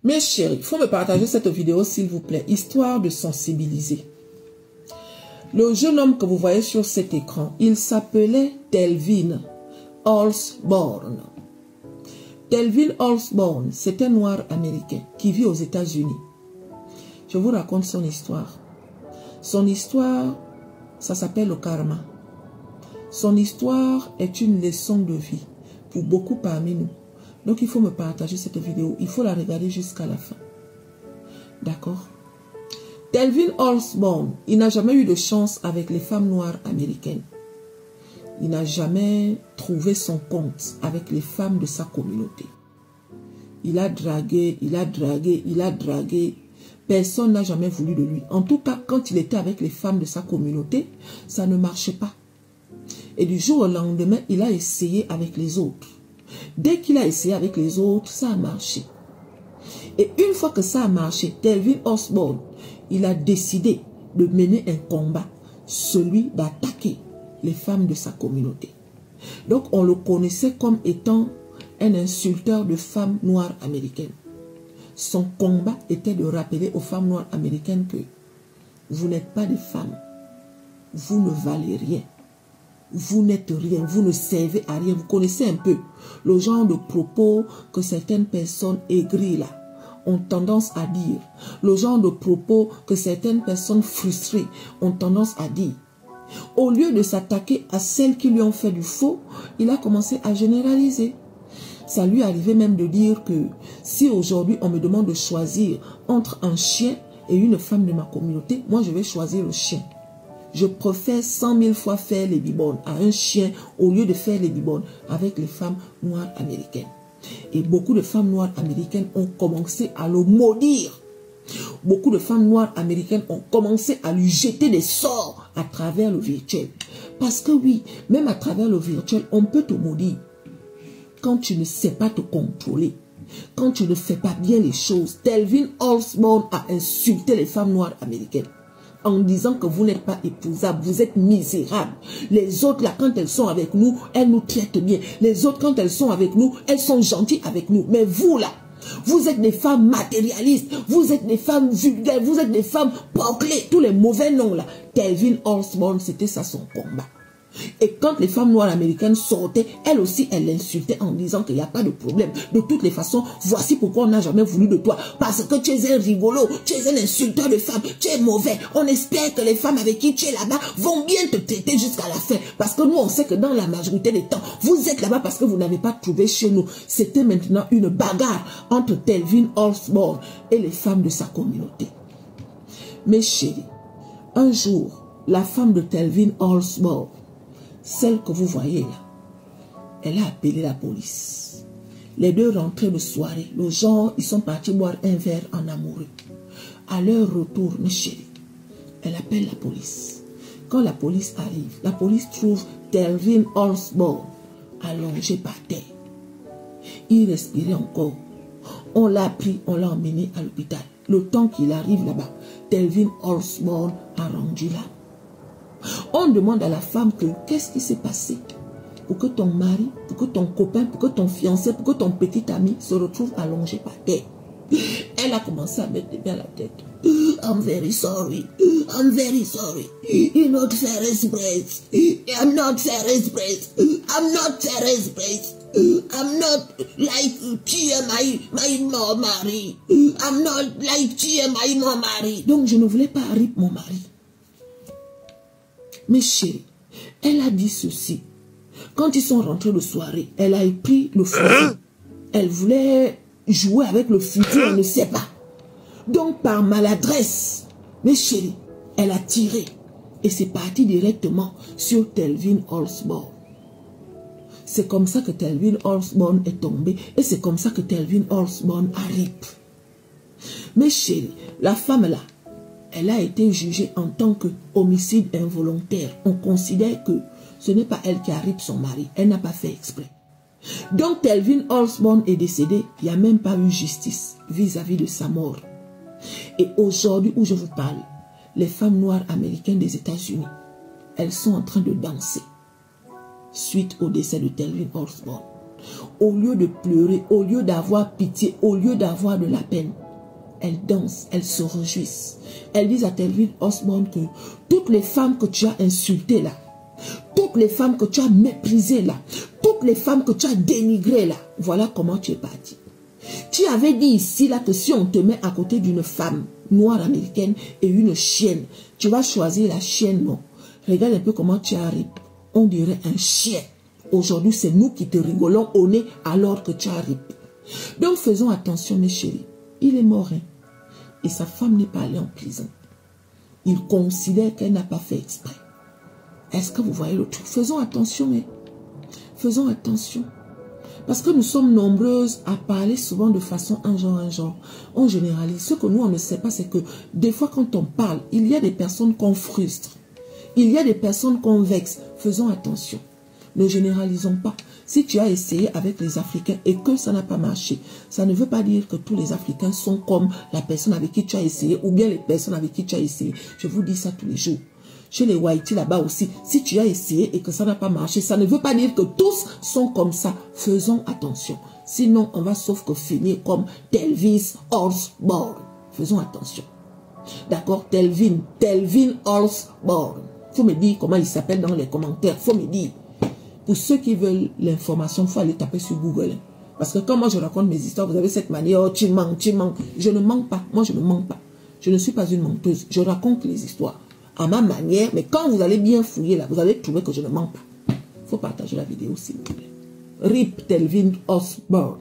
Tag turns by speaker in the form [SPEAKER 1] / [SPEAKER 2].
[SPEAKER 1] Mes chéris, il faut me partager cette vidéo s'il vous plaît, histoire de sensibiliser. Le jeune homme que vous voyez sur cet écran, il s'appelait Delvin Osborne. Delvin Osborne, c'est un noir américain qui vit aux États-Unis. Je vous raconte son histoire. Son histoire, ça s'appelle le karma. Son histoire est une leçon de vie pour beaucoup parmi nous. Donc il faut me partager cette vidéo. Il faut la regarder jusqu'à la fin. D'accord? Delvin Osborne, il n'a jamais eu de chance avec les femmes noires américaines. Il n'a jamais trouvé son compte avec les femmes de sa communauté. Il a dragué, il a dragué, il a dragué. Personne n'a jamais voulu de lui. En tout cas, quand il était avec les femmes de sa communauté, ça ne marchait pas. Et du jour au lendemain, il a essayé avec les autres. Dès qu'il a essayé avec les autres, ça a marché. Et une fois que ça a marché, Delvin Osborne, il a décidé de mener un combat, celui d'attaquer les femmes de sa communauté. Donc on le connaissait comme étant un insulteur de femmes noires américaines. Son combat était de rappeler aux femmes noires américaines que vous n'êtes pas des femmes, vous ne valez rien. Vous n'êtes rien, vous ne servez à rien. Vous connaissez un peu le genre de propos que certaines personnes aigries là ont tendance à dire. Le genre de propos que certaines personnes frustrées ont tendance à dire. Au lieu de s'attaquer à celles qui lui ont fait du faux, il a commencé à généraliser. Ça lui arrivait même de dire que si aujourd'hui on me demande de choisir entre un chien et une femme de ma communauté, moi je vais choisir le chien. Je préfère 100 000 fois faire les bibones à un chien au lieu de faire les bibones avec les femmes noires américaines. Et beaucoup de femmes noires américaines ont commencé à le maudire. Beaucoup de femmes noires américaines ont commencé à lui jeter des sorts à travers le virtuel. Parce que oui, même à travers le virtuel, on peut te maudire. Quand tu ne sais pas te contrôler, quand tu ne fais pas bien les choses, Delvin Osborne a insulté les femmes noires américaines. En disant que vous n'êtes pas épousable, vous êtes misérable. Les autres, là, quand elles sont avec nous, elles nous traitent bien. Les autres, quand elles sont avec nous, elles sont gentilles avec nous. Mais vous, là, vous êtes des femmes matérialistes, vous êtes des femmes vulgaires, vous êtes des femmes porclées, tous les mauvais noms, là. Delvin Osborne, c'était ça son combat. Et quand les femmes noires américaines sortaient, elles aussi, elles l'insultaient en disant qu'il n'y a pas de problème. De toutes les façons, voici pourquoi on n'a jamais voulu de toi. Parce que tu es un rigolo, tu es un insulteur de femmes, tu es mauvais. On espère que les femmes avec qui tu es là-bas vont bien te traiter jusqu'à la fin. Parce que nous, on sait que dans la majorité des temps, vous êtes là-bas parce que vous n'avez pas trouvé chez nous. C'était maintenant une bagarre entre Delvin Osborne et les femmes de sa communauté. Mes chéris, un jour, la femme de Delvin Osborne, celle que vous voyez là, elle a appelé la police. Les deux rentraient de soirée. Le genre, ils sont partis boire un verre en amoureux. À leur retour, mes chéris, elle appelle la police. Quand la police arrive, la police trouve Delvin Osborne allongé par terre. Il respirait encore. On l'a pris, on l'a emmené à l'hôpital. Le temps qu'il arrive là-bas, Delvin Osborne a rendu l'âme. On demande à la femme que qu'est-ce qui s'est passé pour que ton mari, pour que ton copain, pour que ton fiancé, pour que ton petit ami se retrouve allongé par terre. Elle a commencé à mettre des mains à la tête. I'm very sorry. I'm very sorry. You're not Ferris Brace. I'm not Ferris Brace. I'm not Ferris Brace. I'm not like my mari. I'm not like my mari. Donc je ne voulais pas rip mon mari. Mais chérie, elle a dit ceci. Quand ils sont rentrés de soirée, elle a pris le fusil. Elle voulait jouer avec le fusil, on ne sait pas. Donc par maladresse, mes chéris, elle a tiré. Et c'est parti directement sur Delvin Osborne. C'est comme ça que Delvin Osborne est tombé. Et c'est comme ça que Delvin Osborne arrive. Mes chéris, la femme là, elle a été jugée en tant que homicide involontaire. On considère que ce n'est pas elle qui a ripé son mari. Elle n'a pas fait exprès. Donc Delvin Osborne est décédé. Il n'y a même pas eu justice vis-à-vis de sa mort. Et aujourd'hui où je vous parle, les femmes noires américaines des États-Unis, elles sont en train de danser suite au décès de Delvin Osborne. Au lieu de pleurer, au lieu d'avoir pitié, au lieu d'avoir de la peine, elles dansent, elles se réjouissent. Elles disent à Telvin Osborne que toutes les femmes que tu as insultées là, toutes les femmes que tu as méprisées là, toutes les femmes que tu as dénigrées là, voilà comment tu es parti. Tu avais dit ici là que si on te met à côté d'une femme noire américaine et une chienne, tu vas choisir la chienne, non. Regarde un peu comment tu arrives. On dirait un chien. Aujourd'hui, c'est nous qui te rigolons au nez alors que tu arrives. Donc, faisons attention, mes chéris. Il est mort, hein? Et sa femme n'est pas allée en prison. Il considère qu'elle n'a pas fait exprès. Est-ce que vous voyez le truc? Faisons attention, hein? Faisons attention. Parce que nous sommes nombreuses à parler souvent de façon un genre. On généralise. Ce que nous, on ne sait pas, c'est que des fois, quand on parle, il y a des personnes qu'on frustre. Il y a des personnes qu'on vexe. Faisons attention. Ne généralisons pas. Si tu as essayé avec les Africains et que ça n'a pas marché, ça ne veut pas dire que tous les Africains sont comme la personne avec qui tu as essayé ou bien les personnes avec qui tu as essayé. Je vous dis ça tous les jours. Chez les Whitey là-bas aussi, si tu as essayé et que ça n'a pas marché, ça ne veut pas dire que tous sont comme ça. Faisons attention. Sinon, on va sauf que finir comme Telvis Osborne. Faisons attention. D'accord? Telvin Osborne. Faut me dire comment il s'appelle dans les commentaires. Faut me dire. Pour ceux qui veulent l'information, il faut aller taper sur Google. Parce que quand moi je raconte mes histoires, vous avez cette manière, oh, tu mens. Je ne mens pas. Moi, je ne mens pas. Je ne suis pas une menteuse. Je raconte les histoires à ma manière. Mais quand vous allez bien fouiller là, vous allez trouver que je ne mens pas. Il faut partager la vidéo, s'il vous plaît. RIP Telvin Osborne.